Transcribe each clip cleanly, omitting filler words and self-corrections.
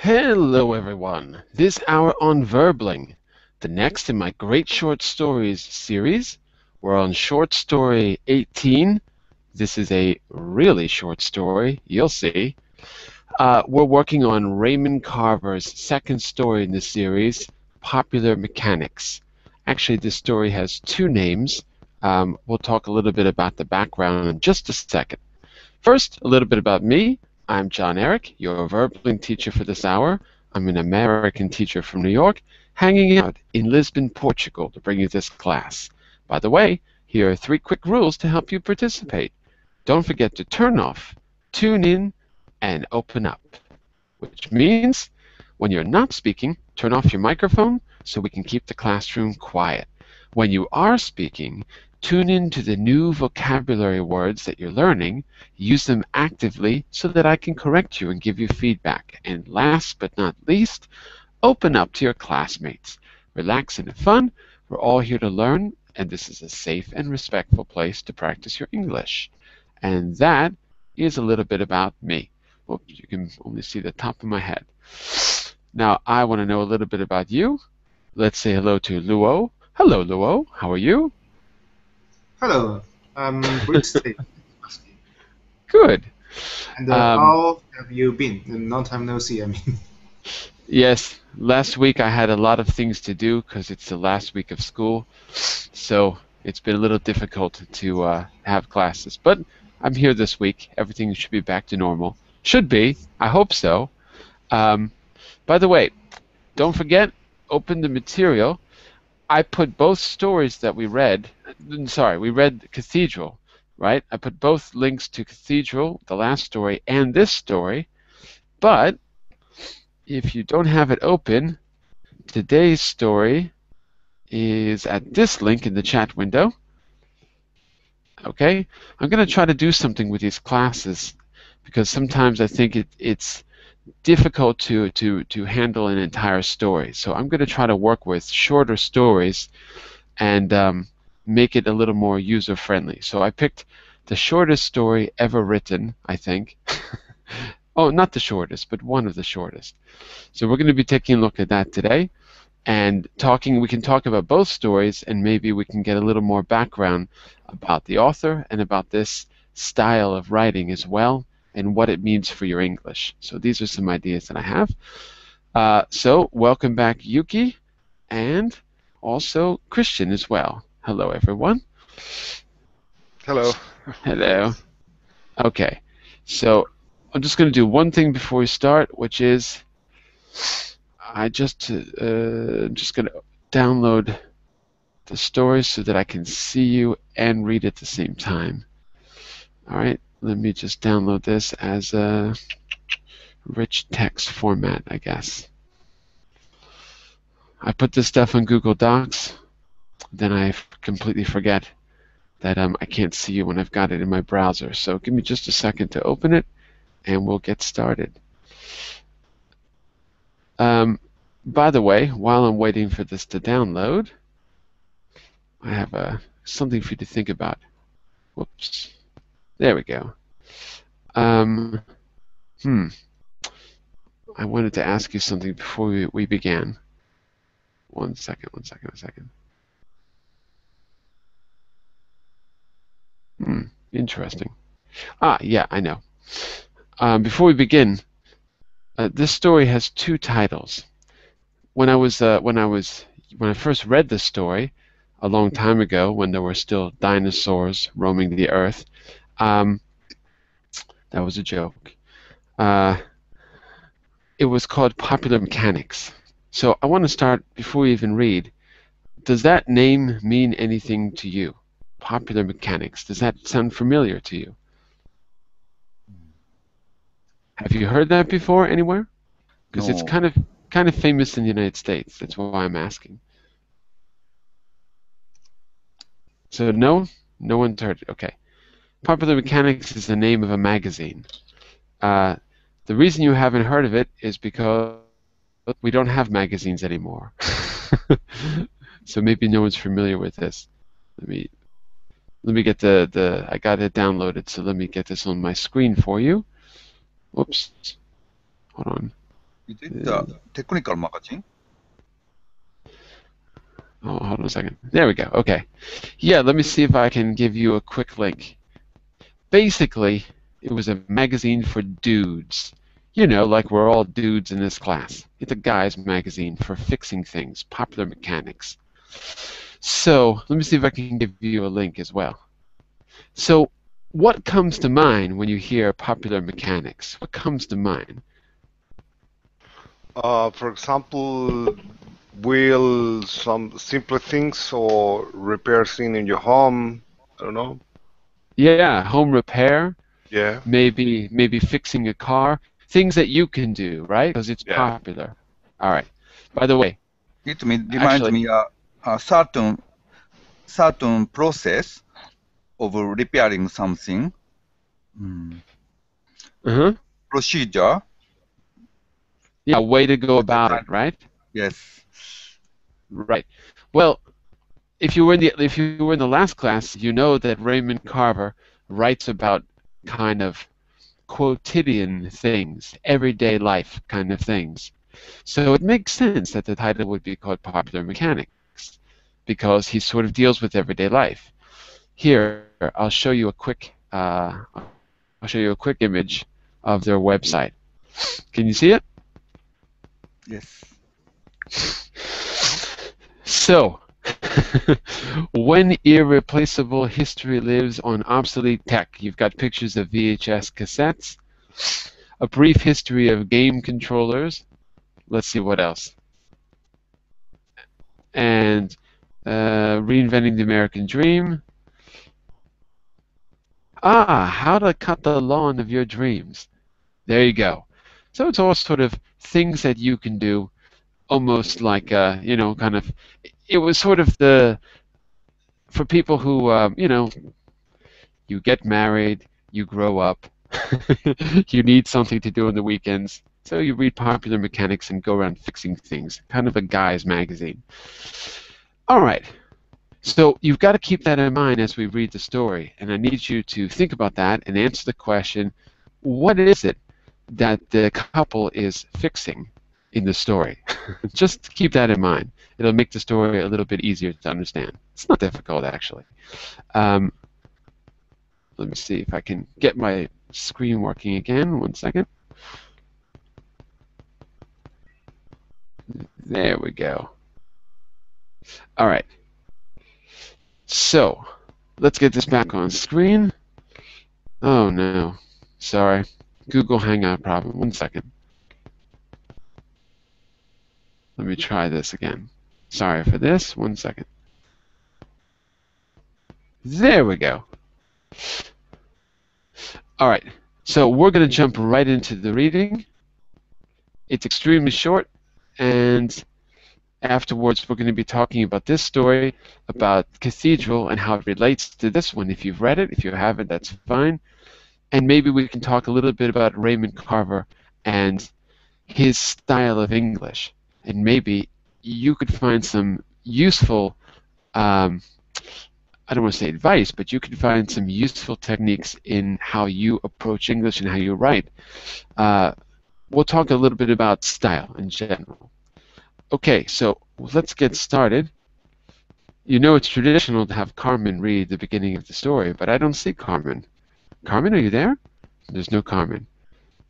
Hello, everyone. This hour on Verbling, the next in my great short stories series. We're on short story 18. This is a really short story, you'll see. We're working on Raymond Carver's second story in the series, Popular Mechanics. Actually, this story has two names. We'll talk a little bit about the background in just a second. First, a little bit about me. I'm Jon-Eric, your Verbling teacher for this hour. I'm an American teacher from New York, hanging out in Lisbon, Portugal to bring you this class. By the way, here are 3 quick rules to help you participate. Don't forget to turn off, tune in, and open up. Which means, when you're not speaking, turn off your microphone so we can keep the classroom quiet. When you are speaking, tune in to the new vocabulary words that you're learning, use them actively so that I can correct you and give you feedback. And last but not least, open up to your classmates. Relax and have fun. We're all here to learn, and this is a safe and respectful place to practice your English. And that is a little bit about me. Well, you can only see the top of my head. Now, I want to know a little bit about you. Let's say hello to Luo. Hello, Luo. How are you? Hello, great to see you. Good. And how have you been? Long time no see, I mean. Yes, last week I had a lot of things to do because it's the last week of school, so it's been a little difficult to have classes. But I'm here this week. Everything should be back to normal. Should be. I hope so. By the way, don't forget, open the material. I put both stories that we read, we read Cathedral, right? I put both links to Cathedral, the last story, and this story. But if you don't have it open, today's story is at this link in the chat window. Okay? I'm going to try to do something with these classes because sometimes I think it's difficult to handle an entire story. So I'm going to try to work with shorter stories and make it a little more user-friendly. So I picked the shortest story ever written, I think. Oh, not the shortest, but one of the shortest. So we're going to be taking a look at that today and we can talk about both stories, and maybe we can get a little more background about the author and about this style of writing as well, and what it means for your English. So these are some ideas that I have. So welcome back, Yuki, and also Christian as well. Hello, everyone. Hello. Hello. Okay, so I'm just going to do one thing before we start, which is I'm just going to download the story so that I can see you and read at the same time. All right. Let me just download this as a rich text format, I guess. I put this stuff on Google Docs, then I completely forget that I can't see you when I've got it in my browser. So give me just a second to open it, and we'll get started. By the way, while I'm waiting for this to download, I have something for you to think about. Whoops. There we go. I wanted to ask you something before we began. One second. Interesting. Yeah, I know. Before we begin, this story has 2 titles. When I first read this story a long time ago, when there were still dinosaurs roaming the earth, that was a joke. It was called Popular Mechanics. So I want to start, before we even read, does that name mean anything to you? Popular Mechanics. Does that sound familiar to you? Have you heard that before anywhere? Because it's kind of famous in the United States. That's why I'm asking. So no one's heard it. Okay. Popular Mechanics is the name of a magazine. The reason you haven't heard of it is because we don't have magazines anymore. So maybe no one's familiar with this. Let me get I got it downloaded, so let me get this on my screen for you. Whoops. Hold on. Is it a technical magazine? Oh, hold on a second. There we go. Okay. Yeah, let me see if I can give you a quick link. Basically, it was a magazine for dudes. You know, like we're all dudes in this class. It's a guy's magazine for fixing things, popular mechanics. So, let me see if I can give you a link as well. So, what comes to mind when you hear popular mechanics? What comes to mind? For example, will some simple things or repairs in your home? I don't know. Yeah, home repair, Yeah. maybe fixing a car, things that you can do, right? Because it's Yeah. popular. All right. By the way, It reminds actually, me a certain process of repairing something. Procedure. Yeah, way to go about it, right? Yes. Right. Well, if you were in the last class, you know that Raymond Carver writes about kind of quotidian things, everyday life kind of things. So it makes sense that the title would be called Popular Mechanics, because he sort of deals with everyday life. Here, I'll show you a quick image of their website. Can you see it? Yes. So, when irreplaceable history lives on obsolete tech, you've got pictures of VHS cassettes, a brief history of game controllers. Let's see what else. And reinventing the American dream. How to cut the lawn of your dreams. There you go. So it's all sort of things that you can do, almost like, kind of, it was sort of for people who, you get married, you grow up, you need something to do on the weekends, so you read Popular Mechanics and go around fixing things, kind of a guy's magazine. All right. So you've got to keep that in mind as we read the story, and I need you to think about that and answer the question, what is it that the couple is fixing in the story? Just keep that in mind. It'll make the story a little bit easier to understand. It's not difficult, actually. Let me see if I can get my screen working again. One second. There we go. All right. So, let's get this back on screen. Oh no, sorry. Google Hangout problem. One second. Let me try this again. Sorry for this. One second. There we go. All right. So we're going to jump right into the reading. It's extremely short, and afterwards we're going to be talking about this story, about Cathedral and how it relates to this one. If you've read it, if you haven't, that's fine. And maybe we can talk a little bit about Raymond Carver and his style of English. And maybe you could find some useful, I don't want to say advice, but you could find some useful techniques in how you approach English and how you write. We'll talk a little bit about style in general. Okay, so let's get started. You know it's traditional to have Carmen read the beginning of the story, but I don't see Carmen. Carmen, are you there? There's no Carmen.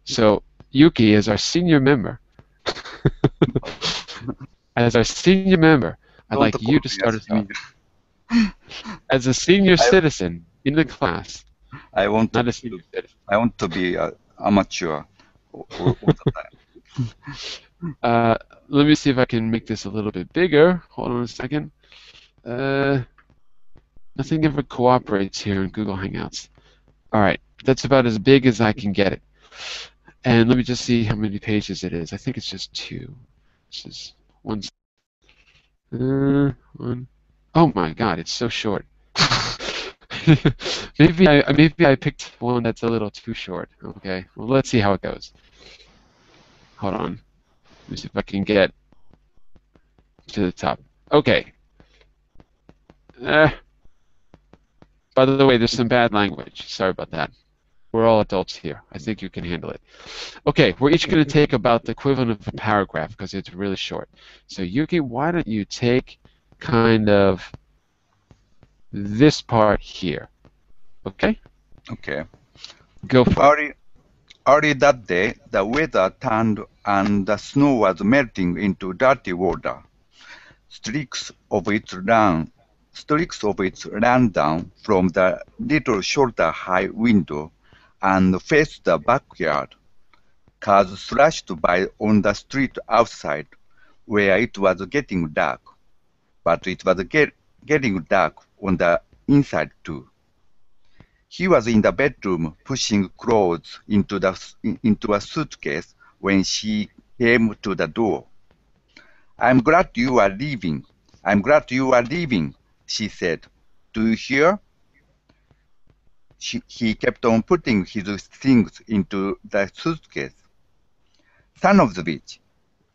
So Yuki, as our senior member, I'd like you to start us off. As a senior citizen in the class, not a senior citizen. I want to be an amateur all the time. Let me see if I can make this a little bit bigger. Hold on a second. Nothing ever cooperates here in Google Hangouts. All right, that's about as big as I can get it. And let me just see how many pages it is. I think it's just 2. This is one. Oh my God, it's so short. maybe I picked one that's a little too short. Okay, well, let's see how it goes. Hold on. Let me see if I can get to the top. Okay. By the way, there's some bad language. Sorry about that. We're all adults here. I think you can handle it. Okay, we're each going to take about the equivalent of a paragraph because it's really short. So Yuki, why don't you take kind of this part here? Okay? Okay. Go for it. Early that day, the weather turned and the snow was melting into dirty water. Streaks of it ran down from the little shoulder-high window and faced the backyard. Cars slashed by on the street outside, where it was getting dark. But it was getting dark on the inside too. He was in the bedroom pushing clothes into a suitcase when she came to the door. "I'm glad you are leaving. I'm glad you are leaving," she said. "Do you hear?" He kept on putting his things into the suitcase. "Son of the bitch,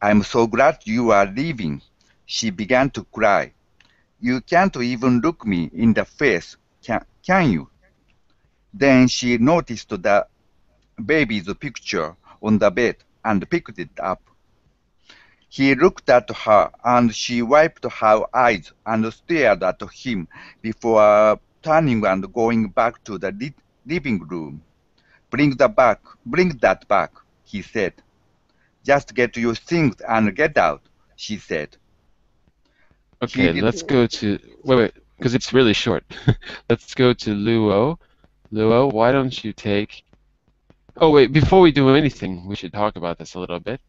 I'm so glad you are leaving." She began to cry. "You can't even look me in the face, can you?" Then she noticed the baby's picture on the bed and picked it up. He looked at her, and she wiped her eyes and stared at him before turning and going back to the living room. Bring that back," he said. "Just get your things and get out," she said. Okay, let's go to... Wait, because it's really short. Let's go to Luo. Luo, why don't you take... Oh, wait, before we do anything, we should talk about this a little bit.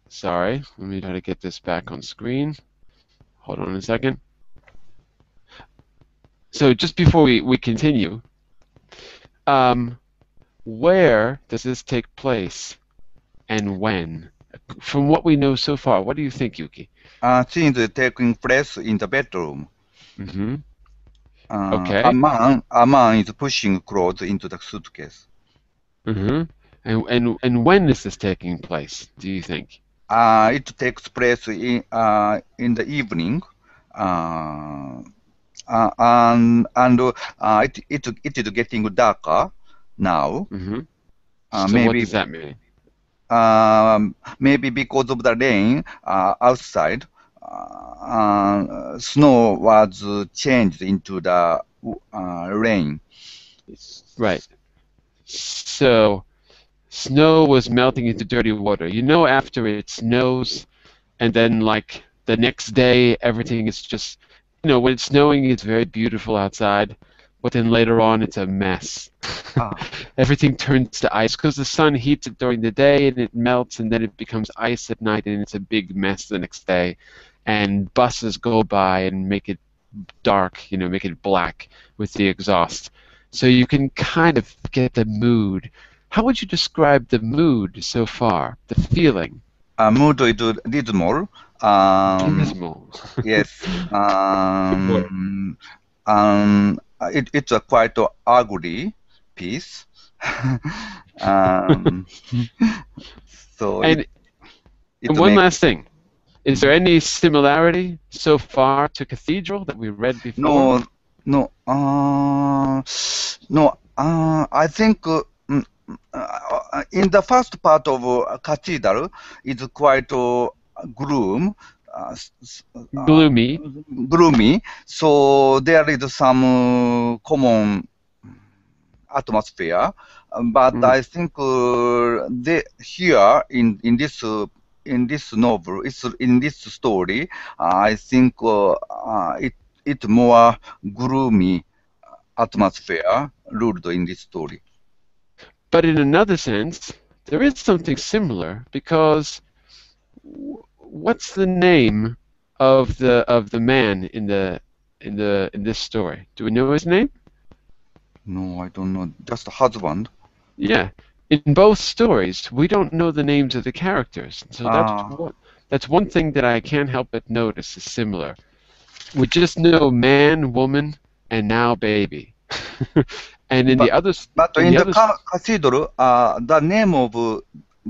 Sorry, let me try to get this back on screen. Hold on a second. So just before we continue, where does this take place and when? From what we know so far, what do you think, Yuki? Scenes taking place in the bedroom. Mm-hmm. Okay. A man is pushing clothes into the suitcase. Mm-hmm. And when is this taking place, do you think? It takes place in the evening. It is getting darker now. Mm-hmm. So Maybe, what does that mean? Maybe because of the rain outside, snow was changed into the rain. Right. So snow was melting into dirty water. You know, after it snows, and then like the next day, everything is just, you know, when it's snowing, it's very beautiful outside, but then later on, it's a mess. Everything turns to ice because the sun heats it during the day and it melts, and then it becomes ice at night, and it's a big mess the next day. And buses go by and make it dark, you know, make it black with the exhaust. So you can kind of get the mood. How would you describe the mood so far, the feeling? Mood is dismal. Dismal. Yes. It's a quite ugly piece. So and one last thing. Is there any similarity so far to Cathedral that we read before? No. I think in the first part of Cathedral, it's quite gloomy. So there is some common atmosphere, but I think here in this novel, in this story, I think it's more gloomy atmosphere ruled in this story. But in another sense, there is something similar because what's the name of the man in this story? Do we know his name? No, I don't know. Just a husband. Yeah. In both stories, we don't know the names of the characters. So that's one thing that I can't help but notice is similar. We just know man, woman, and now baby. And in the others, but in the Cathedral, the name of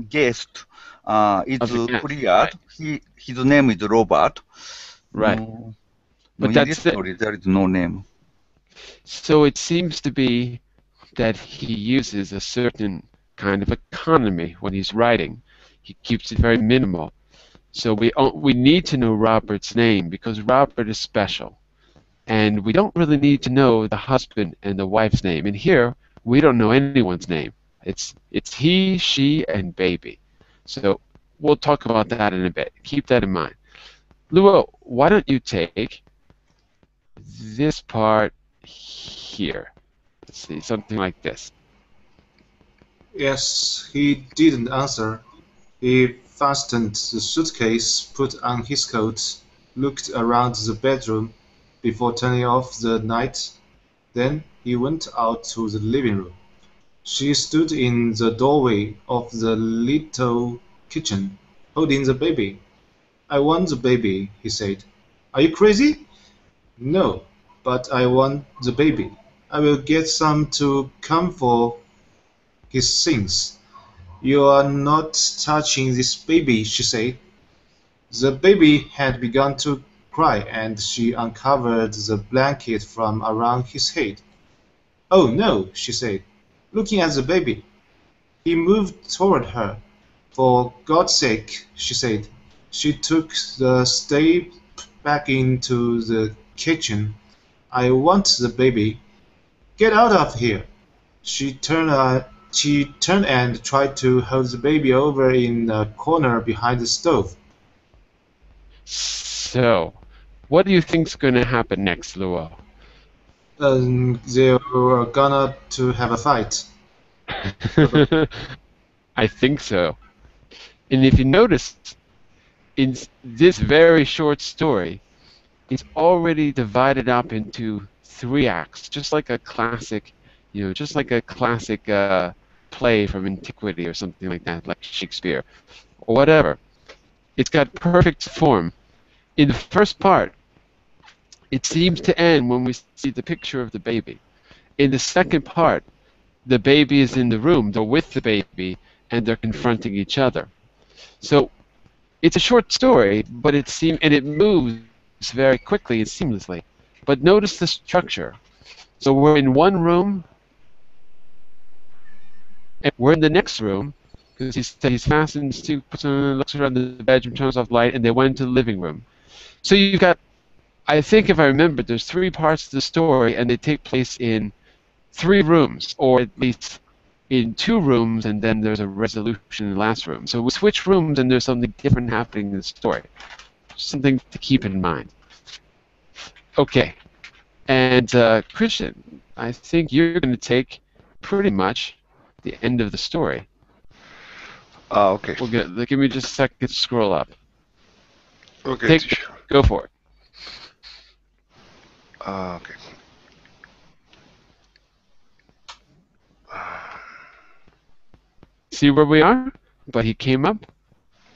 guest is clear. His name is Robert. Right. But in this story, there is no name. So it seems to be that he uses a certain kind of economy when he's writing. He keeps it very minimal. So we need to know Robert's name because Robert is special. And we don't really need to know the husband and the wife's name. And here, we don't know anyone's name. It's he, she, and baby. So we'll talk about that in a bit. Keep that in mind. Luo, why don't you take this part here? Let's see, something like this. Yes, he didn't answer. He fastened the suitcase, put on his coat, looked around the bedroom before turning off the light. Then he went out to the living room. She stood in the doorway of the little kitchen, holding the baby. "I want the baby," he said. "Are you crazy?" "No, but I want the baby. I will get some to come for his things." "You are not touching this baby," she said. The baby had begun to cry, and she uncovered the blanket from around his head. "Oh, no," she said, looking at the baby. He moved toward her. "For God's sake," she said. She took the step back into the kitchen. "I want the baby. Get out of here." She turned and tried to hold the baby over in a corner behind the stove. So, what do you think's going to happen next, Luo? They were gonna to have a fight. I think so. And if you notice, in this very short story, it's already divided up into 3 acts, just like a classic, just like a classic play from antiquity or something like that, like Shakespeare or whatever. It's got perfect form. In the first part, it seems to end when we see the picture of the baby. In the second part, the baby is in the room, they're with the baby, and they're confronting each other. So it's a short story, but it moves very quickly and seamlessly. But notice the structure. So we're in one room, and we're in the next room, because he's fastened, puts on, looks around the bedroom, turns off the light, and they went into the living room. So you've got, I think if I remember, there's 3 parts to the story, and they take place in 3 rooms, or at least in 2 rooms, and then there's a resolution in the last room. So we switch rooms, and there's something different happening in the story. Something to keep in mind. Okay, and Christian, I think you're going to take pretty much the end of the story. Okay. Give me just a second to scroll up. Okay. Go for it. Okay. See where we are? But he came up.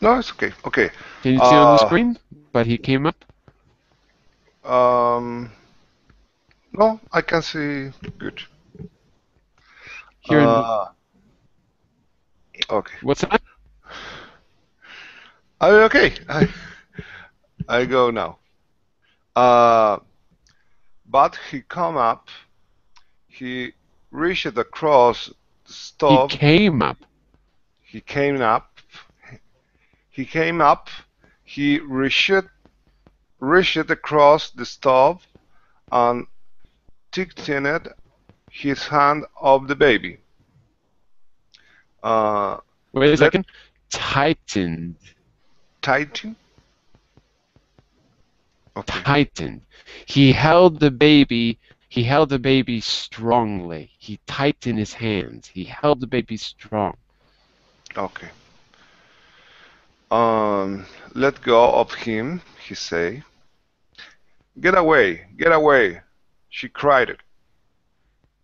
No, it's okay. Okay. Can you see on the screen? But he came up. No, I can see good. Here. Okay. What's that? Okay. I go now. But he come up. He reached across the stove. He came up. He came up. He came up. He reached across the stove and tightened his hand of the baby. Wait a second. Tightened. Tighten? Okay. Tightened. He held the baby. He held the baby strongly. He tightened his hands. He held the baby strong. Okay. Let go of him, he say. Get away, get away, she cried.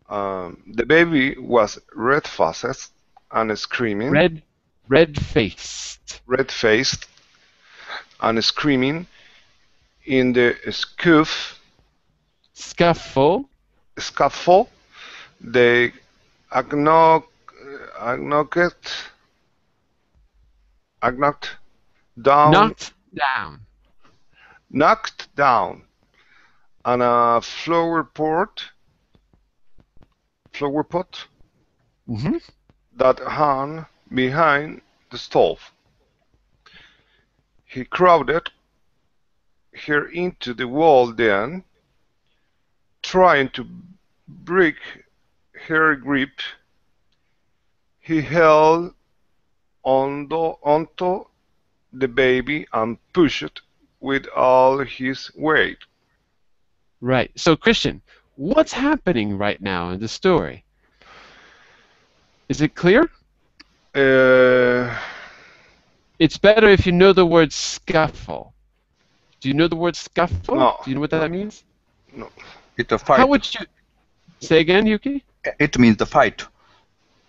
The baby was red-faced and screaming. Red-faced. Red-faced and screaming in the scuffle. They knocked down on a flower pot flower pot Hmm. that hung behind the stove. He crowded her into the wall then, trying to break her grip. He held onto the baby and pushed with all his weight. Right. So, Christian, what's happening right now in the story? Is it clear? Uh, It's better if you know the word scuffle. Do you know the word scuffle? no, Do you know what that means? no. It's a How fight. would you say again, Yuki? It means the fight.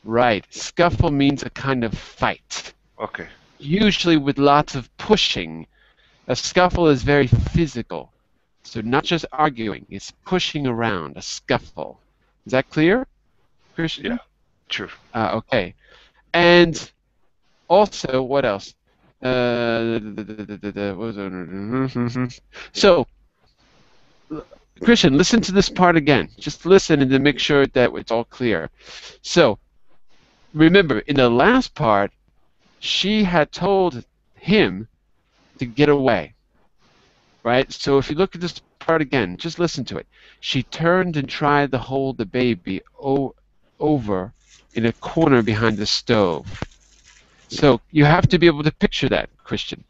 Right. Scuffle means a kind of fight, Okay. usually with lots of pushing. A scuffle is very physical. So not just arguing, it's pushing around, a scuffle. Is that clear, Christian? Yeah. Sure. Okay. And also, what else? So, Christian, listen to this part again. Just listen and then make sure that it's all clear. So, remember, in the last part, she had told him to get away, right? So if you look at this part again, just listen to it. She turned and tried to hold the baby over in a corner behind the stove. So you have to be able to picture that, Christian.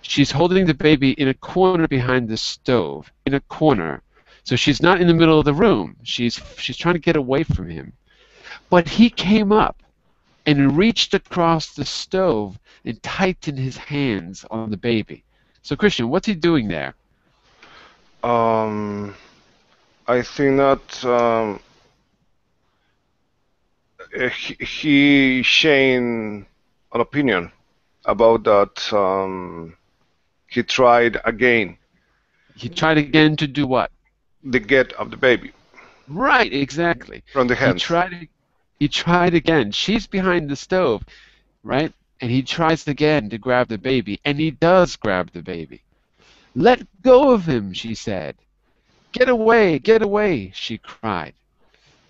She's holding the baby in a corner behind the stove, in a corner. So she's not in the middle of the room. She's trying to get away from him. But he came up and reached across the stove and tightened his hands on the baby. So Christian, what's he doing there? Um, I think that he shared an opinion about that. He tried again He tried again to do what? the get of the baby Right, exactly. from the He hands. tried again. She's behind the stove, right? And he tries again to grab the baby, and he does grab the baby. Let go of him, she said. Get away, she cried.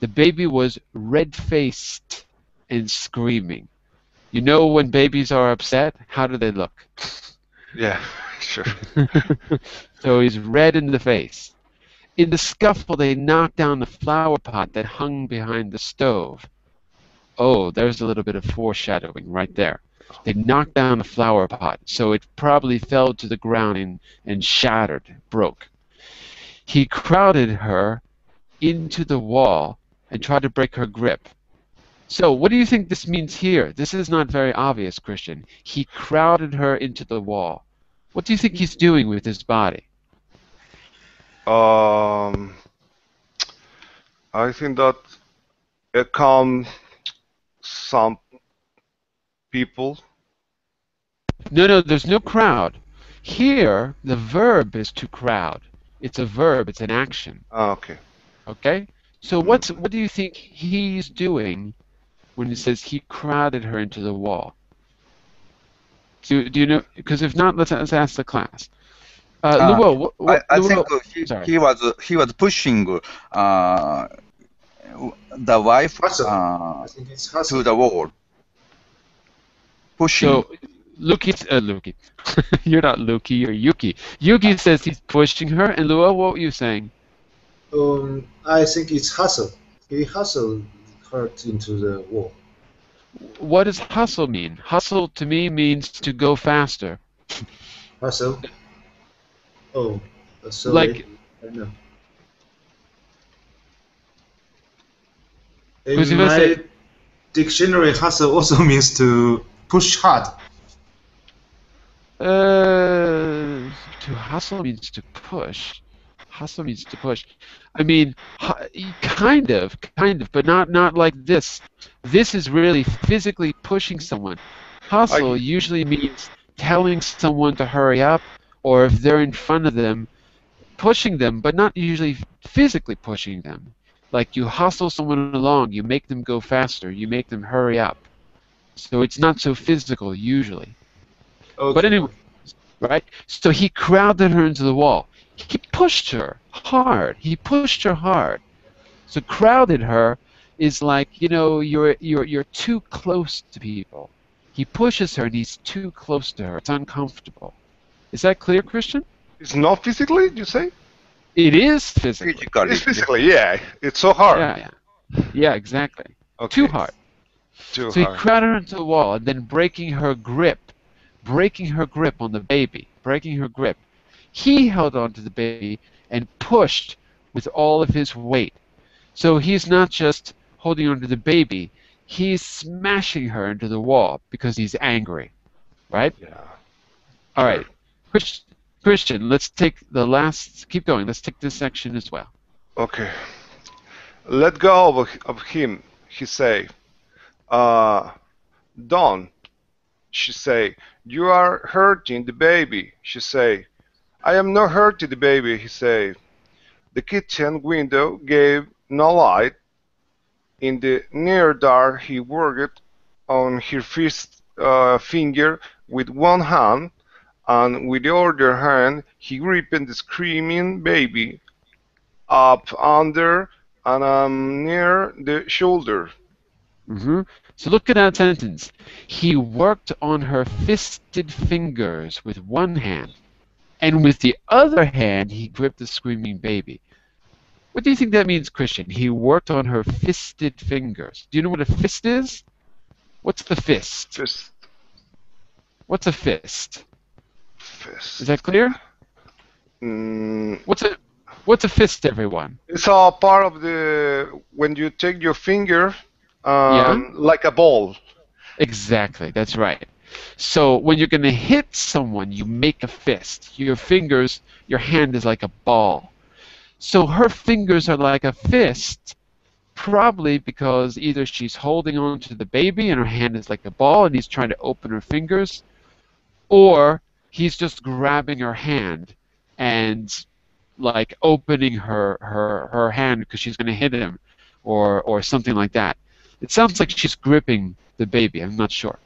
The baby was red-faced and screaming. You know when babies are upset, how do they look? Yeah, sure. So he's red in the face. In the scuffle, they knocked down the flower pot that hung behind the stove. Oh, there's a little bit of foreshadowing right there. They knocked down the flower pot, so it probably fell to the ground and shattered, broke. He crowded her into the wall and tried to break her grip. So what do you think this means here? This is not very obvious, Christian. He crowded her into the wall. What do you think he's doing with his body? Um, I think that it calmed some people. No, there's no crowd. Here, the verb is to crowd. It's a verb, it's an action. Okay. Okay? So what do you think he's doing when he says he crowded her into the wall? Do you know? Because if not, let's ask the class. Luo, I think sorry. he was pushing the wife Hustle. I think it's hustle. to the wall. Pushing. So, Luki, you're not Luki, you're Yuki. Yuki says he's pushing her, and Luo, what were you saying? I think it's hustle. He hustled her into the wall. What does hustle mean? Hustle to me means to go faster. Hustle? Oh, sorry. Like, I don't know. Because In if I my say- dictionary, hustle also means to push hard. To hustle means to push. Hustle means to push. I mean, kind of, but not like this. This is really physically pushing someone. Hustle usually means telling someone to hurry up, or if they're in front of them, pushing them, but not usually physically pushing them. Like you hustle someone along, you make them go faster, you make them hurry up. So it's not so physical usually. Okay. But anyway, right? So he crowded her into the wall. He pushed her hard. He pushed her hard. So crowded her is like, you're too close to people. He pushes her and he's too close to her. It's uncomfortable. Is that clear, Christian? It's not physically, you say? It is physically. Physically. It's physically, yeah. It's so hard. Yeah, exactly. Okay. Too hard. Too So he hard. crowded her into the wall and then breaking her grip on the baby, breaking her grip. He held on to the baby and pushed with all of his weight. So he's not just holding on to the baby, he's smashing her into the wall because he's angry, right? Yeah. All right. Christian, let's take keep going. Let's take this section as well. Okay. Let go of him, he say. Don't, she say. You are hurting the baby, she say. I am not hurting the baby, he say. The kitchen window gave no light. In the near dark he worked on her first finger with one hand, and with the other hand he gripped the screaming baby up under and near the shoulder. So look at that sentence. He worked on her fisted fingers with one hand, and with the other hand he gripped the screaming baby. What do you think that means, Christian? He worked on her fisted fingers. Do you know what a fist is? What's the fist? Fist. What's a fist? Fist. Is that clear? Mm, What's a fist, everyone? it's all part of the when you take your finger, Yeah? like a ball. Exactly, that's right. So when you're going to hit someone, you make a fist. Your hand is like a ball. So her fingers are like a fist, probably because either she's holding on to the baby and her hand is like a ball and he's trying to open her fingers, or he's just grabbing her hand and like opening her hand because she's going to hit him or something like that. It sounds like she's gripping the baby. I'm not sure.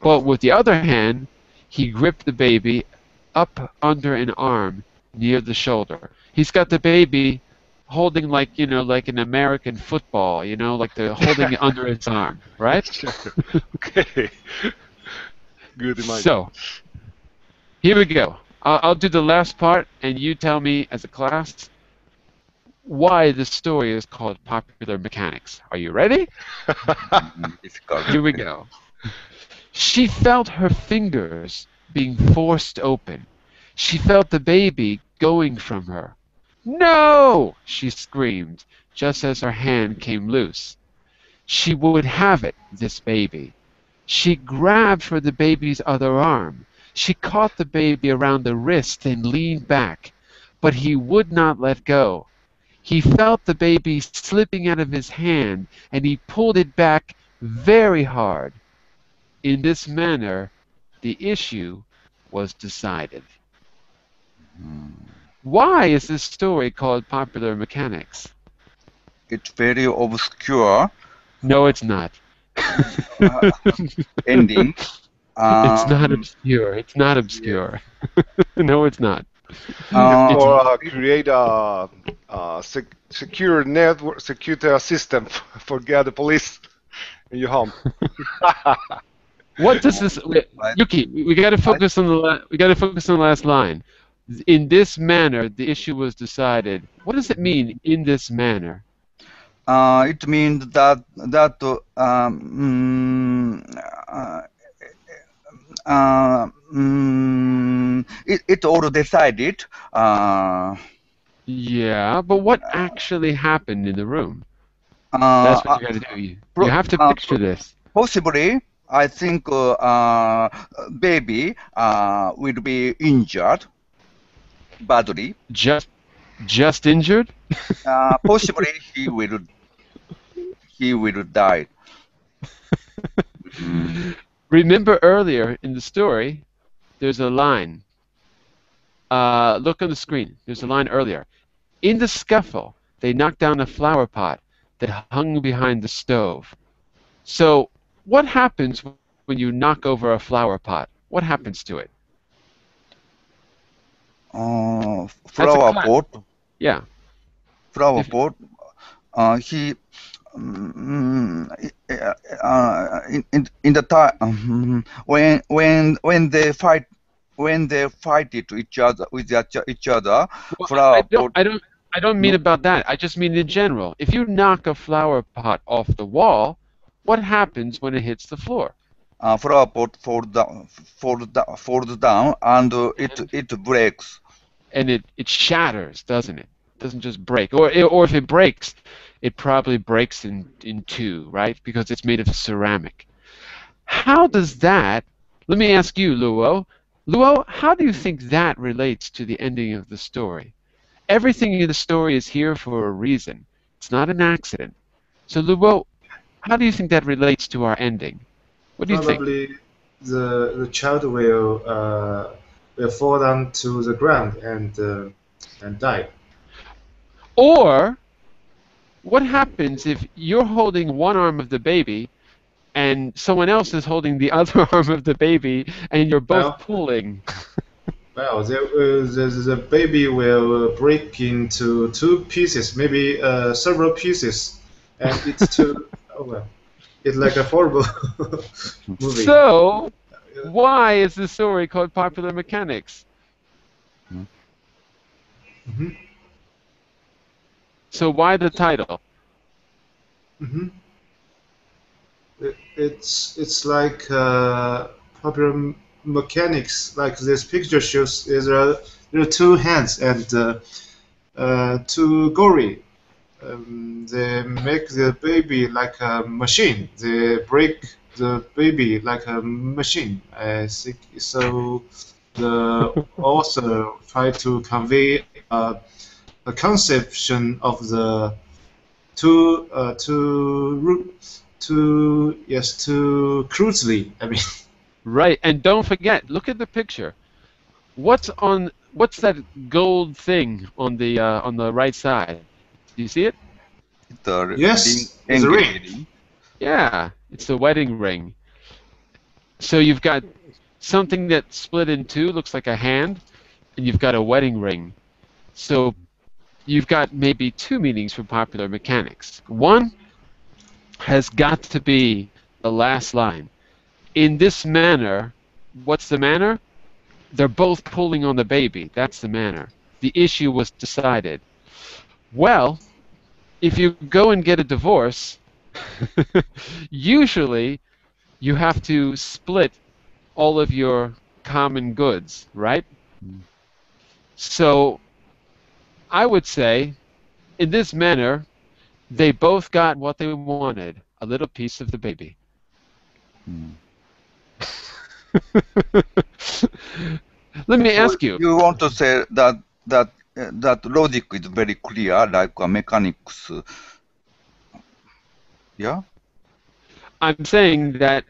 But with the other hand, he gripped the baby up under an arm near the shoulder. He's got the baby holding like an American football, like they're holding it under his arm, right? Okay. Good imagine. So here we go. I'll do the last part, and you tell me as a class why this story is called Popular Mechanics. Are you ready? Difficult. Here we go. She felt her fingers being forced open. She felt the baby going from her. No! She screamed, just as her hand came loose. She would have it, this baby. She grabbed for the baby's other arm. She caught the baby around the wrist and leaned back, but he would not let go. He felt the baby slipping out of his hand, and he pulled it back very hard. In this manner, the issue was decided. Why is this story called Popular Mechanics? It's very obscure No, it's not. ending. It's not obscure. It's not obscure. No, it's not. Or create a secure network, secure system for get the police in your home. What does this, Yuki? We got to focus on the last line. In this manner, the issue was decided. What does it mean? In this manner. It means that it all decided. Yeah, but what actually happened in the room? That's what you got to do. You have to picture this. Possibly, I think baby will be injured badly. Just injured? Possibly he will die. Remember earlier in the story, there's a line. Look on the screen. There's a line earlier. In the scuffle, they knocked down a flower pot that hung behind the stove. So, what happens when you knock over a flower pot? What happens to it? Flower pot. Yeah. Flower pot. He mm, in the time when they fight it each other with each other, Well, flower pot. I don't mean No, about that. I just mean in general. If you knock a flower pot off the wall, what happens when it hits the floor? flower pot falls down, and And it breaks. it shatters, doesn't it? It doesn't just break. Or if it breaks, it probably breaks in two, right? Because it's made of ceramic. How does that, let me ask you, Luo. Luo, how do you think that relates to the ending of the story? Everything in the story is here for a reason. It's not an accident. So, Luo, how do you think that relates to our ending? What do you think? Probably the child will fall down to the ground and die. Or, what happens if you're holding one arm of the baby and someone else is holding the other arm of the baby and you're both Well, pulling? well, the baby will break into two pieces, maybe several pieces, and it's too. Oh well, it's like a horrible movie. So, why is the story called Popular Mechanics? Hmm. So, why the title? Hmm. It's like popular mechanics. Like this picture shows, there are two hands and two gory. They make the baby like a machine. They break the baby like a machine. I think so. The author tried to convey a conception of the too crudely. I mean, Right, and don't forget, look at the picture. What's that gold thing on the right side? Do you see it? The yes, it's a ring. engaging. Yeah, it's the wedding ring. So you've got something that's split in two, looks like a hand, and you've got a wedding ring. So you've got maybe two meanings for popular mechanics. One has got to be the last line. In this manner, what's the manner? They're both pulling on the baby. That's the manner. The issue was decided. Well, if you go and get a divorce, usually you have to split all of your common goods, right? So I would say, in this manner, they both got what they wanted, a little piece of the baby. Let me So ask you. you want to say that logic is very clear, like mechanics. Yeah. I'm saying that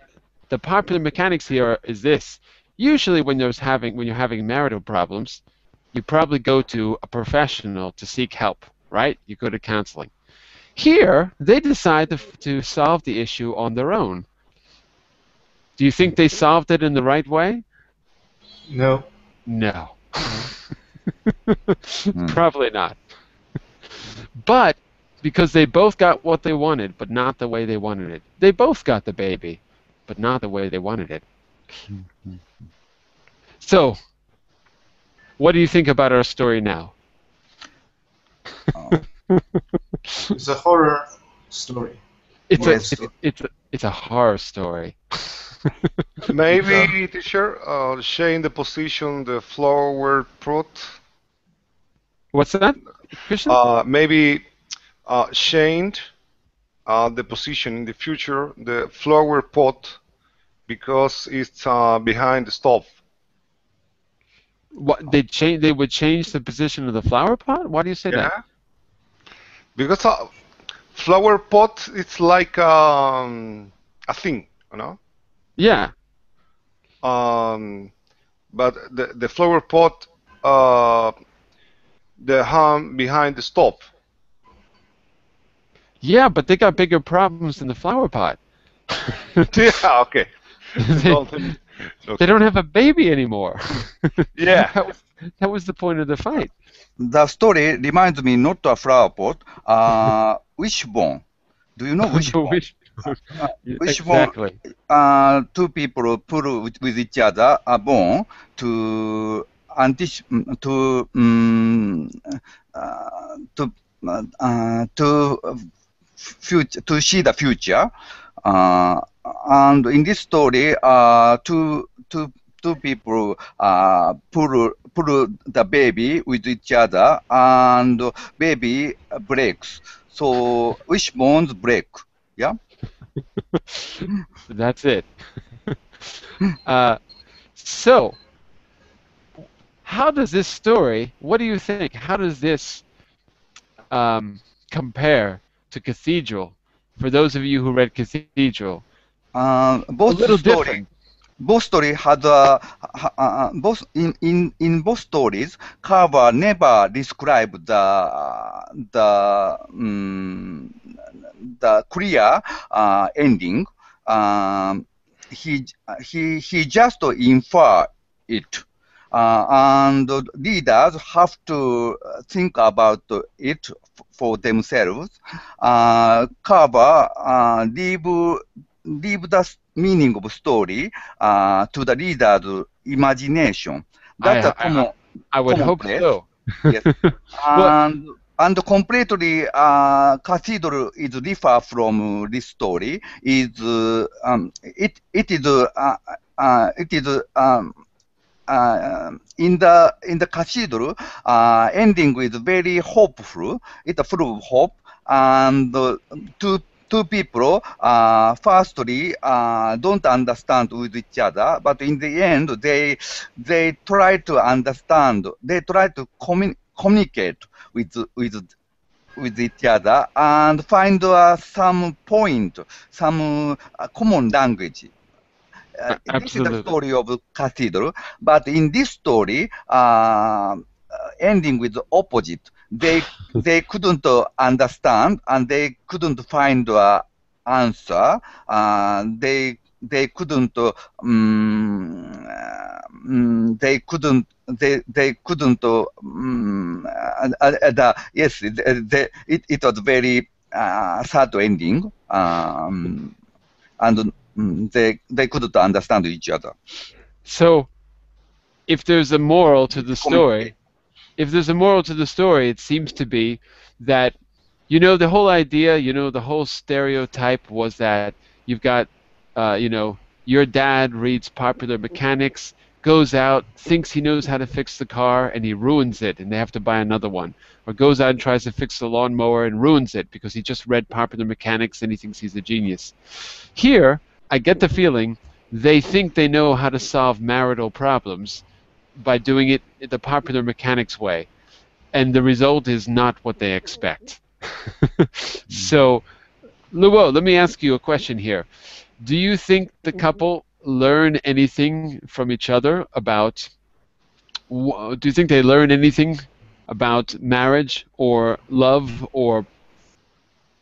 the popular mechanics here is this. Usually when you're having marital problems, you probably go to a professional to seek help, right? You go to counseling. Here, they decide to solve the issue on their own. Do you think they solved it in the right way? No, No. Probably not. But because they both got what they wanted, but not the way they wanted it. They both got the baby, but not the way they wanted it. So, what do you think about our story now? it's a horror story. It's Moral a story. it's a horror story. Maybe, teacher, change the position the flower pot. What's that, Christian? Maybe change the position in the future the flower pot because it's behind the stove. What they change? They would change the position of the flower pot? Why do you say that? Yeah, because flower pot it's like a thing, you know. Yeah. Um, but the flower pot, uh, the ham behind the stove. Yeah, but they got bigger problems than the flower pot. Yeah, okay. They- Don't They Okay. don't have a baby anymore. Yeah. That was the point of the fight. The story reminds me not a flower pot, wishbone. Do you know The wishbone? wish. Wishbone, Exactly. two people put with each other a bone to to future to see the future. And in this story, two people pull the baby with each other, and baby breaks. So wishbones break. Yeah. That's it. So, how does this story? What do you think? How does this compare to Cathedral? For those of you who read Cathedral, a Both little story different. both story had both in both stories, Carver never described the clear ending. He just infer it. And readers have to think about it for themselves. Carver leave the meaning of story to the reader's imagination. That's a I would hope commonplace. so. Yes. Well, And completely, Cathedral is differ from this story. It is in the Cathedral, ending is very hopeful. It's full of hope, and two people firstly don't understand with each other, but in the end they try to understand. They try to communicate with each other and find some point, some common language. This is the absolutely. story of Cathedral, but in this story, ending with the opposite. They couldn't understand and they couldn't find an answer. They couldn't yes, it was very sad ending, and they couldn't understand each other. So, if there's a moral to the Communicate. story, it seems to be that, the whole idea, the whole stereotype was that you've got, your dad reads Popular Mechanics, goes out, thinks he knows how to fix the car, and he ruins it, and they have to buy another one. Or goes out and tries to fix the lawnmower and ruins it because he just read Popular Mechanics and he thinks he's a genius. Here, I get the feeling they think they know how to solve marital problems by doing it the Popular Mechanics way, and the result is not what they expect. So, Luo, let me ask you a question here. Do you think the couple learn anything from each other about? Do you think they learn anything about marriage or love or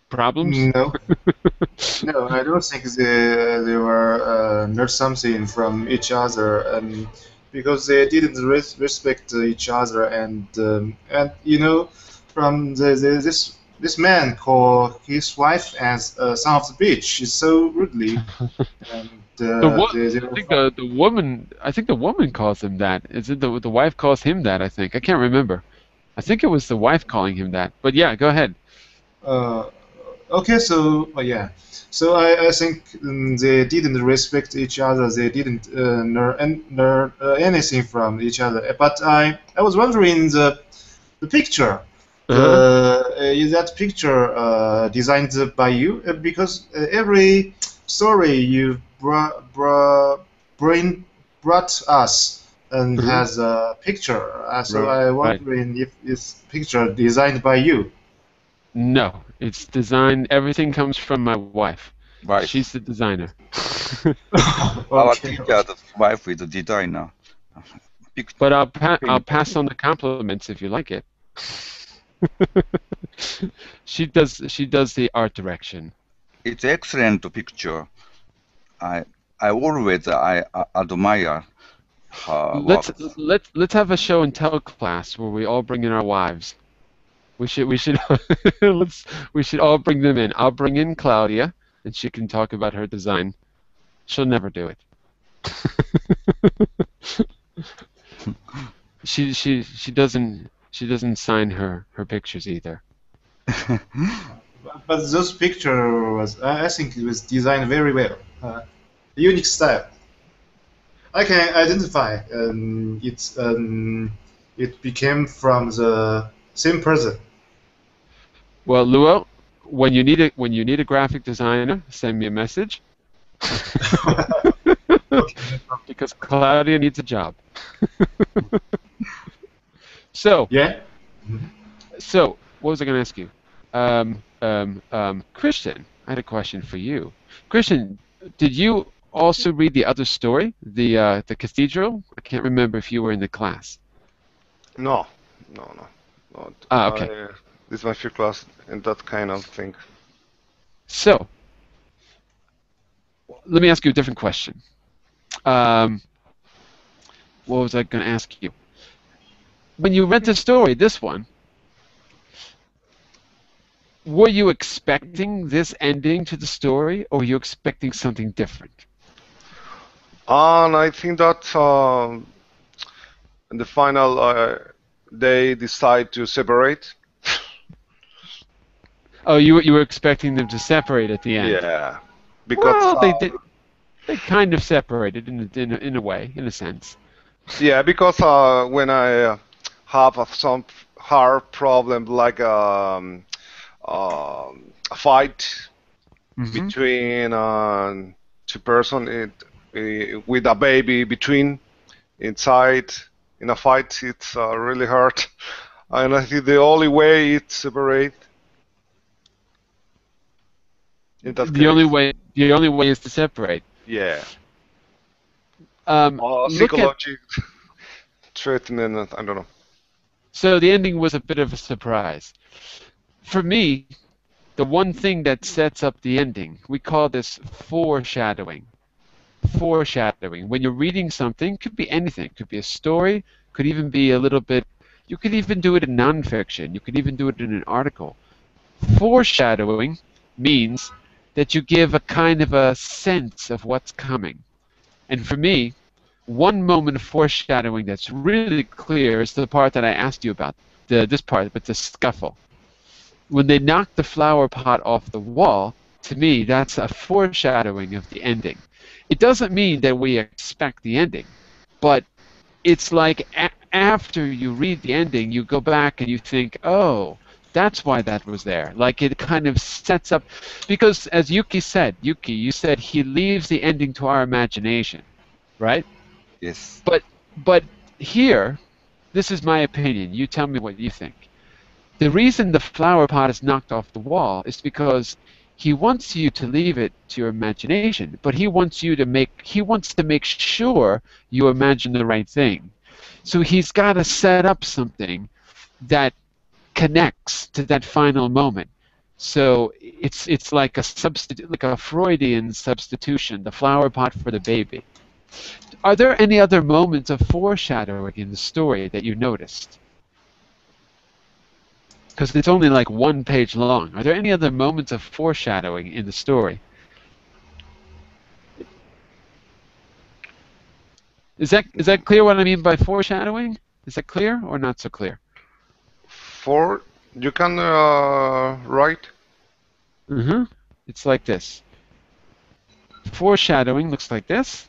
problems? No, no, I don't think they were learn something from each other, and because they didn't respect each other, and from this man called his wife as son of the bitch is so rudely, and The wo- they I were think the woman calls him that. Is it the wife calls him that? I think I can't remember. I think it was the wife calling him that. But yeah, go ahead. uh, okay, so yeah, so I think they didn't respect each other. They didn't learn anything from each other. But I was wondering the picture. Uh-huh. Is that picture designed by you? Because every story you brought us and Uh-huh. has a picture. So Right. I Right. wondering if this picture designed by you. No, it's designed. Everything comes from my wife. She's Wife. the designer. Our Okay. teacher's wife is a designer. But I'll Painter. pass on the compliments if you like it. She does the art direction. It's excellent picture. I I admire her work. Let's have a show and tell class where we all bring in our wives. We should we should all bring them in. I'll bring in Claudia, and she can talk about her design. She'll never do it. She doesn't sign her pictures either. But those picture was, I think it was designed very well. Unique style. I can identify it became from the same person. Well, Luo, when you need a graphic designer, send me a message. Because Claudia needs a job. So, Yeah. what was I going to ask you? Christian, I had a question for you. Christian, did you also read the other story, the Cathedral? I can't remember if you were in the class. No. Okay. This is my first class and that kind of thing. So, let me ask you a different question. What was I going to ask you? When you read the story, this one, were you expecting this ending to the story, or were you expecting something different? And I think that in the final they decide to separate. Oh, you were expecting them to separate at the end. Yeah, because Well, they did. They kind of separated in a way, in a sense. yeah, because when I have some hard problem like a fight between two person with a baby between inside in a fight, it's really hard, and I think the only way it's separate. In that The only case. way is to separate. Yeah. Look Psychology treatment, I don't know. So the ending was a bit of a surprise. For me, the one thing that sets up the ending, we call this foreshadowing. Foreshadowing. When you're reading something, could be anything. Could be a story, could even be a little bit, you could even do it in nonfiction. You could even do it in an article. Foreshadowing means that you give a kind of a sense of what's coming. And for me, one moment of foreshadowing that's really clear is the part that I asked you about, this part, but the scuffle. When they knock the flower pot off the wall, to me, that's a foreshadowing of the ending. It doesn't mean that we expect the ending, but it's like after you read the ending, you go back and you think, oh, that's why that was there. Like it kind of sets up, because as Yuki, you said he leaves the ending to our imagination, right? Yes. But here, this is my opinion. You tell me what you think. The reason the flower pot is knocked off the wall is because he wants you to leave it to your imagination, but he wants to make sure you imagine the right thing. So he's got to set up something that connects to that final moment. So it's like a Freudian substitution, the flower pot for the baby. Are there any other moments of foreshadowing in the story that you noticed? Because it's only like one page long. Are there any other moments of foreshadowing in the story? Is that clear what I mean by foreshadowing? Is that clear or not so clear? You can write. It's like this. Foreshadowing looks like this.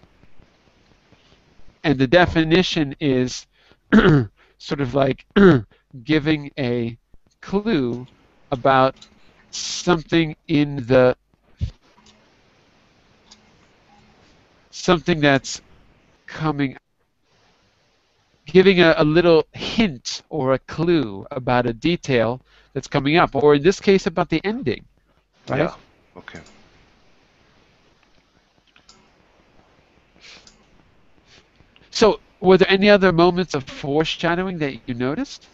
And the definition is sort of like giving a clue about something something that's coming, giving a little hint or a clue about a detail that's coming up, or in this case about the ending, right? Yeah. Okay. So, were there any other moments of foreshadowing that you noticed?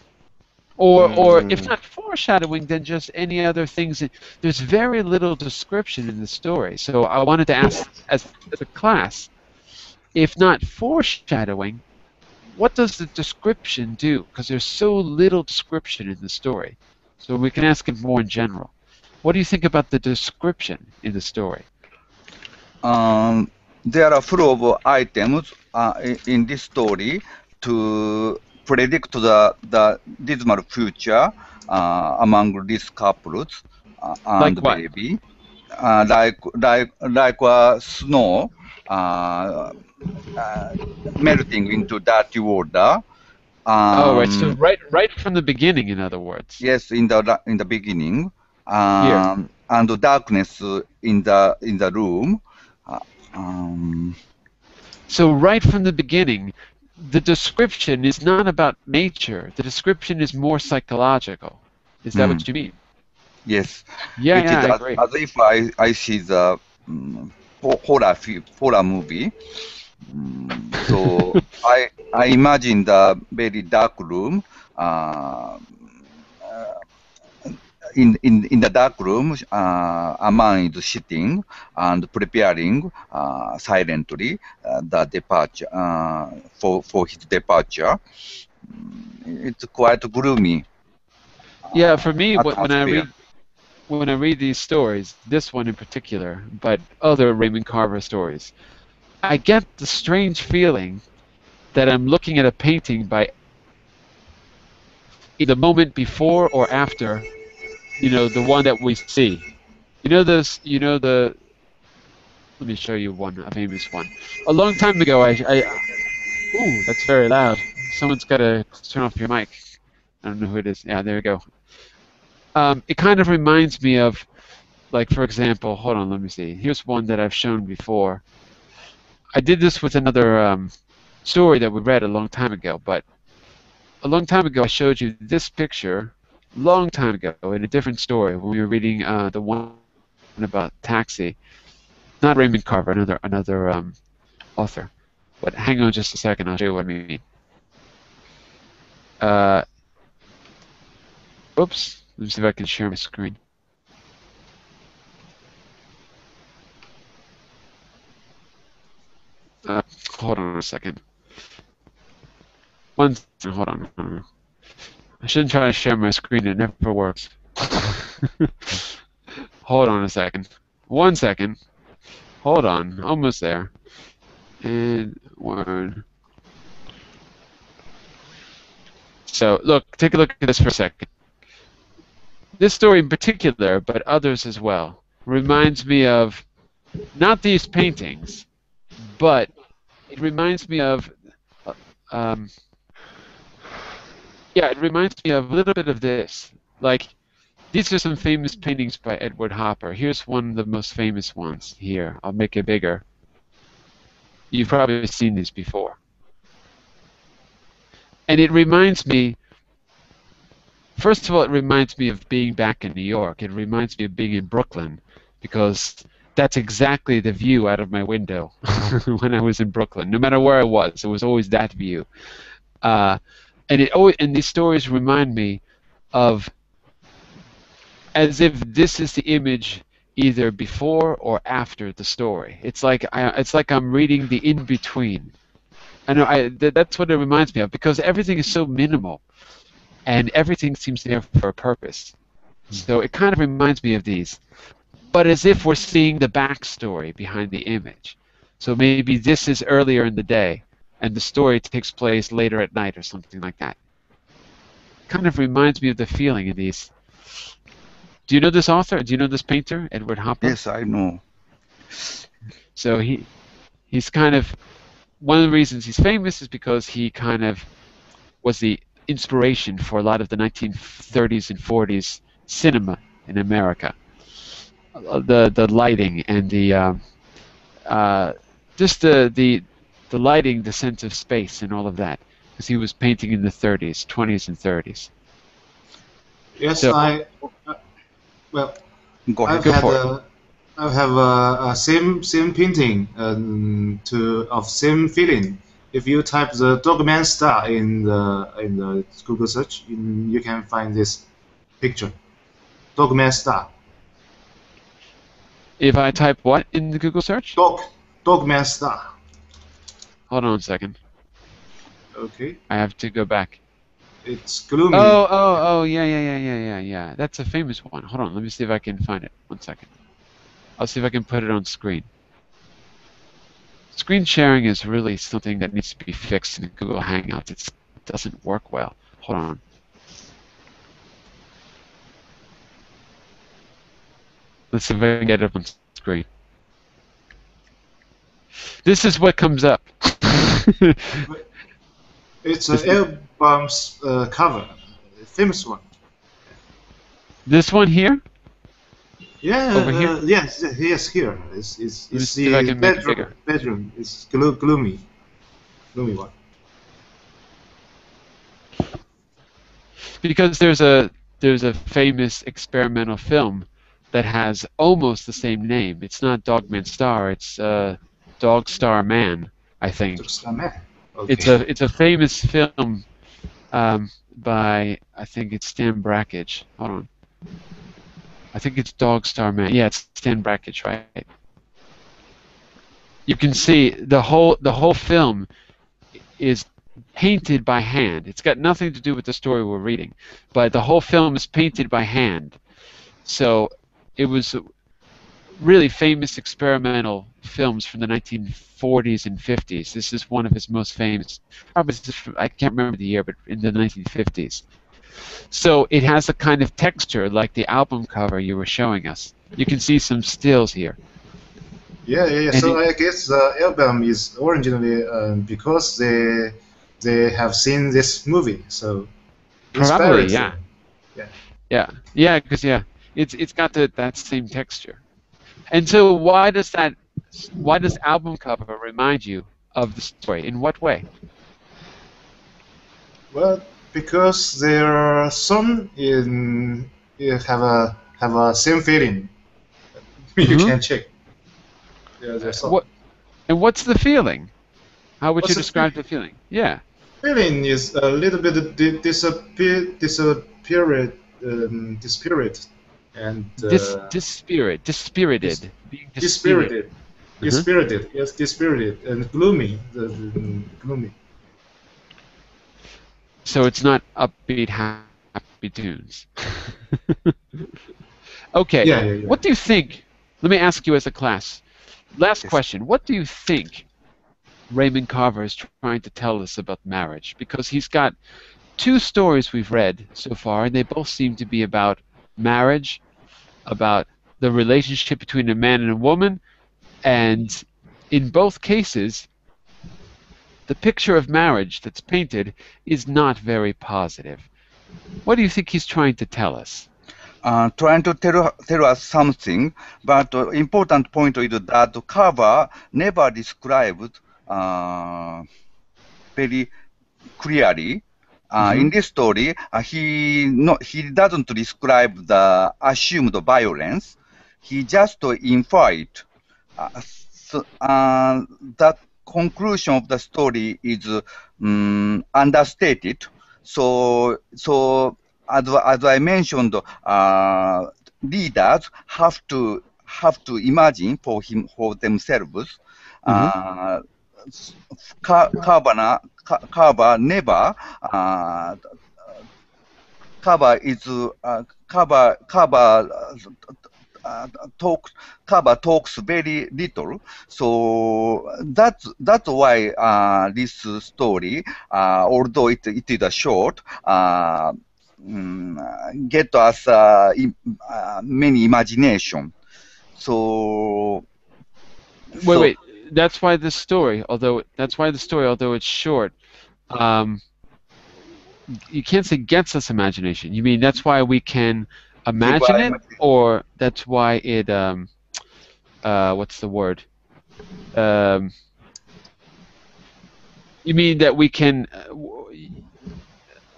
Or if not foreshadowing than just any other things. There's very little description in the story. So I wanted to ask, as a class, if not foreshadowing, what does the description do? Because there's so little description in the story. So we can ask it more in general. What do you think about the description in the story? There are full of items in this story to predict the dismal future among these couples and Like what? baby, like snow melting into dirty water. Oh, right. So right from the beginning, in other words. Yes, in the beginning, and the darkness in the room. So right from the beginning, the description is not about nature. The description is more psychological. Is that what you mean? Yes. Yeah, It is I agree. as if I see the horror movie. So I imagine the very dark room. In the dark room, a man is sitting and preparing silently the departure for his departure. It's quite gloomy. Yeah, for me, when atmosphere. I read these stories, this one in particular, but other Raymond Carver stories, I get the strange feeling that I'm looking at a painting by the moment before or after, the one that we see. Let me show you one, a famous one. A long time ago, ooh, that's very loud. Someone's got to turn off your mic. I don't know who it is. Yeah, there we go. It kind of reminds me of, like, for example, hold on, let me see. Here's one that I've shown before. I did this with another story that we read a long time ago, but a long time ago I showed you this picture, long time ago, in a different story when we were reading the one about Taxi. Not Raymond Carver, another author. But hang on just a second, I'll show you what I mean. Oops, let me see if I can share my screen. Hold on a second. Hold on. I shouldn't try to share my screen, it never works. Hold on a second. 1 second. Hold on, almost there. And one. So, look, take a look at this for a second. This story in particular, but others as well, reminds me of not these paintings, but it reminds me of, it reminds me of a little bit of this. Like, these are some famous paintings by Edward Hopper. Here's one of the most famous ones here. I'll make it bigger. You've probably seen these before. And it reminds me, first of all, it reminds me of being back in New York. It reminds me of being in Brooklyn, because that's exactly the view out of my window when I was in Brooklyn. No matter where I was, it was always that view. And these stories remind me of as if this is the image either before or after the story. It's like I'm reading the in-between. I know that's what it reminds me of, because everything is so minimal and everything seems there for a purpose. So it kind of reminds me of these, but as if we're seeing the backstory behind the image. So maybe this is earlier in the day and the story takes place later at night or something like that. Kind of reminds me of the feeling of these. Do you know this author? Do you know this painter, Edward Hopper? Yes, I know. So he's kind of, one of the reasons he's famous is because he kind of was the inspiration for a lot of the 1930s and 40s cinema in America. The lighting and the just the lighting, the sense of space and all of that, because he was painting in the 30s, 20s and 30s. Yes, So, well, Go ahead. I have a same painting of same feeling. If you type the Dogman Star in the Google search, you can find this. picture. Dogman Star. If I type what in the Google search? Dogman Star. Hold on a second. Okay. I have to go back. It's gloomy. Oh, yeah. That's a famous one. Hold on, let me see if I can find it. 1 second. I'll see if I can put it on screen. Screen sharing is really something that needs to be fixed in Google Hangouts. It doesn't work well. Hold on. Let's see if I can get it up on screen. This is what comes up. It's an album's cover, a famous one. This one here? Yeah, Over here? yes, here. It's see if I can make it bigger. bedroom. It's gloomy one. Because there's a famous experimental film that has almost the same name. It's not Dogman Star. It's Dog Star Man, I think. Dog Star Man. Okay. It's a famous film by, I think it's Stan Brakhage. Hold on. I think it's Dog Star Man. Yeah, it's Stan Brakhage, right? You can see the whole film is painted by hand. It's got nothing to do with the story we're reading, but the whole film is painted by hand. So it was really famous experimental films from the 1940s and 50s. This is one of his most famous. Probably, I can't remember the year, but in the 1950s. So it has a kind of texture like the album cover you were showing us. You can see some stills here. Yeah. So I guess the album is originally because they have seen this movie, so probably, inspired yeah. Because it's got that same texture. And so why does album cover remind you of the story? In what way? Well, because their song have a same feeling. You can check. Their song. And what's the feeling? How would What's you the describe the feeling? Yeah. Feeling is a little bit dispirited, and dispirited. Being dispirited. Dispirited, yes, dispirited, and gloomy. Gloomy. So it's not upbeat, happy tunes. Okay. Yeah. What do you think? Let me ask you as a class. Last question. What do you think Raymond Carver is trying to tell us about marriage? Because he's got two stories we've read so far, and they both seem to be about marriage, about the relationship between a man and a woman, and in both cases, the picture of marriage that's painted is not very positive. What do you think he's trying to tell us? Trying to tell us something, but important point is that Carver never described very clearly. In this story, he doesn't describe the assumed violence. He just inferred. That conclusion of the story is understated. So as I mentioned, readers have to imagine for themselves. Carver never talks very little, so that's why this story, although it is a short, get us many imagination. So wait. That's why the story, although it's short, you can't say gets us imagination. You mean that's why we can imagine it, or that's why it what's the word? You mean that we can?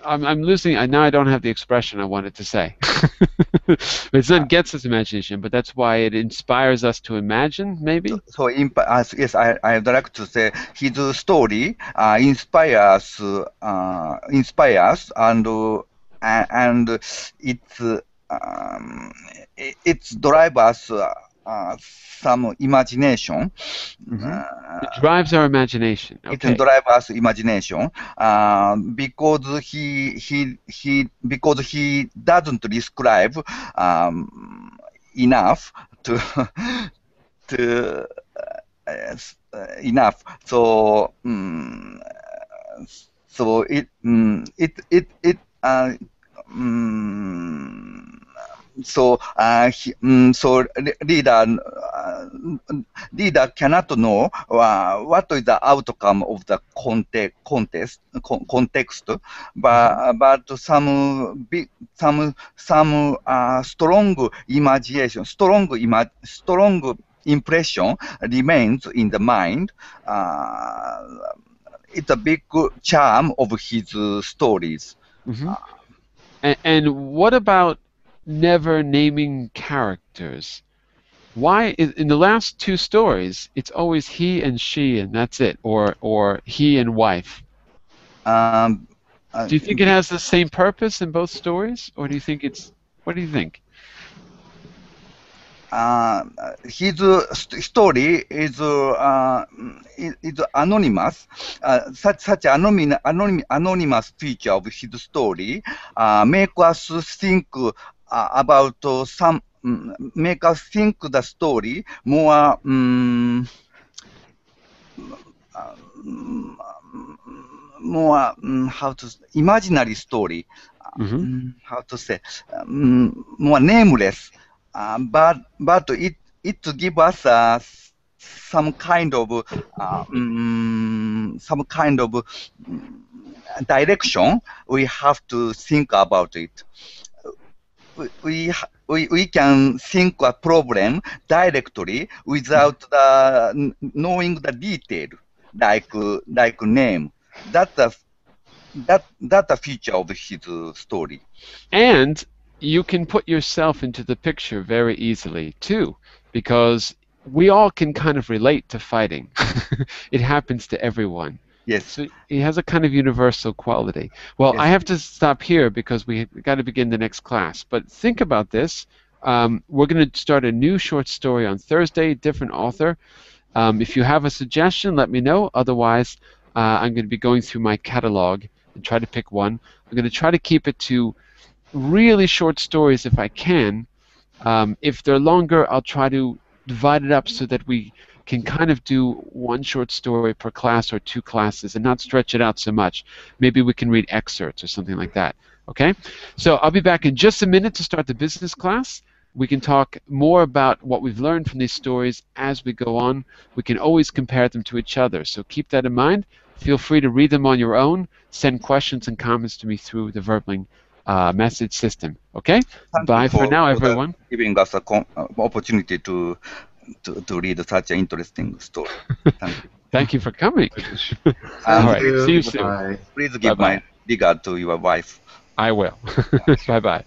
I'm losing. Now I don't have the expression I wanted to say. But it's not gets us imagination, but that's why it inspires us to imagine, maybe? So, yes, I'd like to say his story inspires and and it's drive us some imagination. It drives our imagination. It can Okay. drive us imagination because because he doesn't describe enough to to enough. So so so reader cannot know what is the outcome of the context, but some strong imagination, strong impression remains in the mind. It's a big charm of his stories. And what about never naming characters? Why in the last two stories it's always he and she and that's it, or he and wife? Do you think it has the same purpose in both stories, or do you think it's? What do you think? His story is anonymous. Such anonymous feature of his story make us think about make us think the story more how to imaginary story. How to say more nameless. But it give us some kind of direction. We have to think about it. We can think a problem directly without knowing the detail, like name. That's a feature of his story. And you can put yourself into the picture very easily too, because we all can kind of relate to fighting. It happens to everyone. Yes. So it has a kind of universal quality. Well, Yes. I have to stop here because we got to begin the next class. But think about this. We're going to start a new short story on Thursday, different author. If you have a suggestion, let me know. Otherwise, I'm going to be going through my catalog and try to pick one. I'm going to try to keep it to really short stories if I can. If they're longer, I'll try to divide it up so that we can kind of do one short story per class or two classes and not stretch it out so much. Maybe we can read excerpts or something like that. Okay? So I'll be back in just a minute to start the business class. We can talk more about what we've learned from these stories as we go on. We can always compare them to each other. So keep that in mind. Feel free to read them on your own. Send questions and comments to me through the Verbling message system. Okay? Bye for now, everyone. Giving us an opportunity to read such an interesting story. Thank you. Thank you for coming. Thank right, you. see you soon. Bye. Please give Bye-bye. my regard to your wife. I will. Bye-bye.